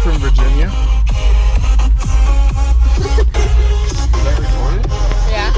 from Virginia. Is that recorded? Yeah.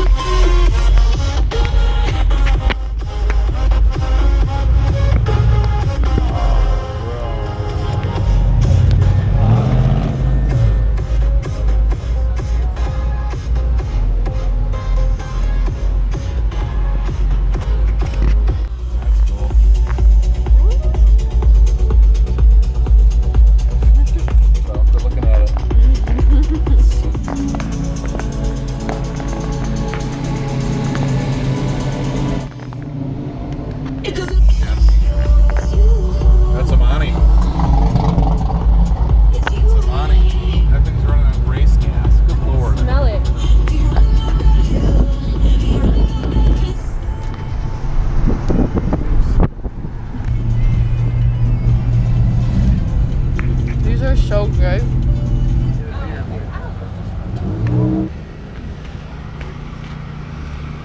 So good.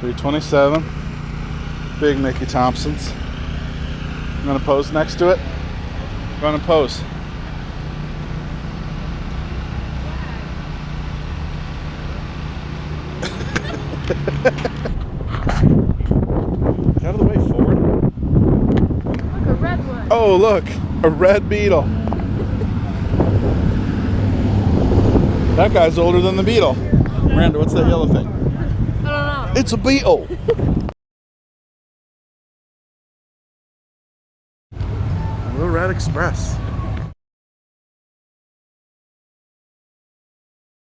$3.27. Big Mickey Thompson's. I'm gonna pose next to it. Run and pose. Get out of the way, Ford. Look, a red one. Oh, look, a red beetle. That guy's older than the beetle. Miranda, what's that yellow thing? I don't know. It's a beetle. Little Red Express.